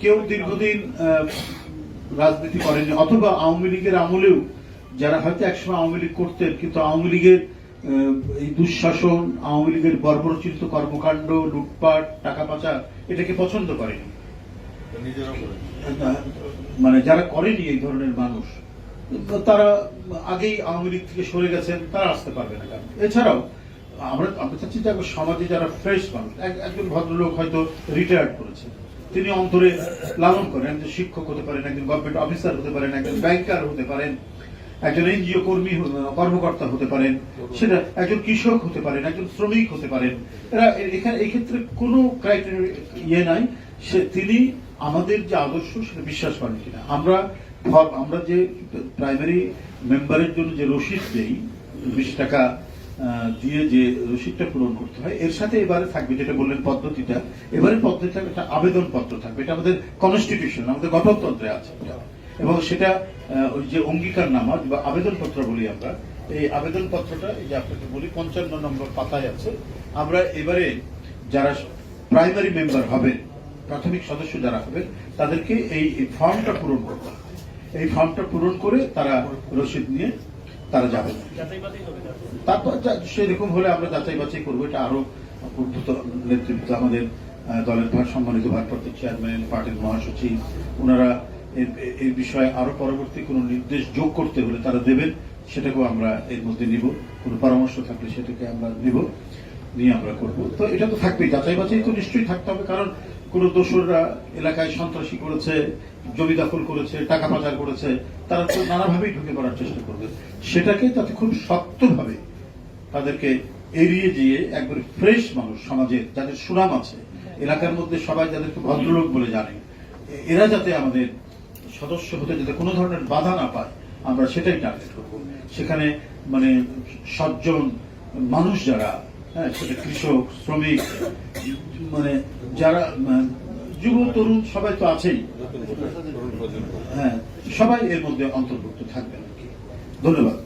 কেউ দীর্ঘদিন রাজনীতি করেনি, অথবা আওয়ামী লীগের আমলেও যারা হয়তো একসময় আওয়ামী লীগ করতেন, কিন্তু আওয়ামী লীগের এই দুঃশাসন, আওয়ামী লীগের বর্বরচিত কর্মকাণ্ড, লুটপাট, টাকা পাচার এটাকে পছন্দ করেনি, মানে যারা করেনি এই ধরনের মানুষ, তারা আগেই আওয়ামী লীগ থেকে সরে গেছেন, তারা আসতে পারবে না। কারণ এছাড়াও আমরা চাচ্ছি যে সমাজে যারা ফ্রেশ মানুষ, একজন ভদ্রলোক হয়তো রিটায়ার্ড করেছে, তিনি অন্তরে লালন করেন, একজন শিক্ষক হতে পারেন, একজন গভর্নমেন্ট অফিসার হতে পারেন, একজন ব্যাংকার হতে পারেন, একজন এনজিও কর্মী কর্মকর্তা হতে পারেন, সেটা একজন কৃষক হতে পারেন, একজন শ্রমিক হতে পারেন। এরা এখানে এই ক্ষেত্রে কোনো ক্রাইটেরিয়া নাই, তিনি আমাদের যে আদর্শ সেটা বিশ্বাস করেন কিনা। আমরা যে প্রাইমারি মেম্বারের জন্য যে রসিদ দেই, 20 টাকা দিয়ে যে রসিদটা পূরণ করতে হয়, এর সাথে এবারে থাকবে যেটা বললেন পদ্ধতিটা, এবারে পদ্ধতিটা একটা আবেদন পত্র থাকবে। এটা আমাদের কনস্টিটিউশন, আমাদের গঠনতন্ত্রে আছে, এবং সেটা ওই যে অঙ্গীকারনামা বা আবেদন পত্র বলি আমরা, এই আবেদন পত্রটা এই যে আপনাকে বলি 55 নম্বর পাতায় আছে। আমরা এবারে যারা প্রাইমারি মেম্বার হবেন, প্রাথমিক সদস্য যারা হবেন, তাদেরকে এই ফর্মটা পূরণ করতে হবে। এই ফর্মটা পূরণ করে তারা রসিদ নিয়ে তারা যাবেন। তারপর সেরকম হলে আমরা যাচাই বাছাই করবো। এটা আরো উদ্ধত নেতৃত্ব, আমাদের দলের সম্মানিত ভারপ্রাপ্ত চেয়ারম্যান, পার্টির মহাসচিব, ওনারা এই বিষয়ে আরো পরবর্তী কোনো নির্দেশ যোগ করতে হলে তারা দেবেন, সেটাকেও আমরা এর মধ্যে নিব। কোনো পরামর্শ থাকলে সেটাকে আমরা নিব, নিয়ে আমরা করব। তো এটা তো থাকবেই, যাচাই বাছাই তো নিশ্চয়ই থাকতে হবে। কারণ কোন দোসররা এলাকায় সন্ত্রাসী করেছে, জমি দখল করেছে, টাকা পাচার করেছে, তারা তো নানাভাবেই ঢুকে পড়ার চেষ্টা করবে। সেটাকে যাতে খুব শক্তভাবে তাদেরকে এড়িয়ে গিয়ে একবারে ফ্রেশ মানুষ, সমাজের যাদের সুনাম আছে, এলাকার মধ্যে সবাই যাদেরকে ভদ্রলোক বলে জানে, এরা যাতে আমাদের সদস্য হতে যাতে কোনো ধরনের বাধা না পায়, আমরা সেটাই টার্গেট করব। সেখানে মানে সজ্জন মানুষ যারা, হ্যাঁ, সেটা কৃষক, শ্রমিক, মানে যারা যুব তরুণ সবাই তো আছেই, হ্যাঁ, সবাই এর মধ্যে অন্তর্ভুক্ত থাকবেন। ধন্যবাদ।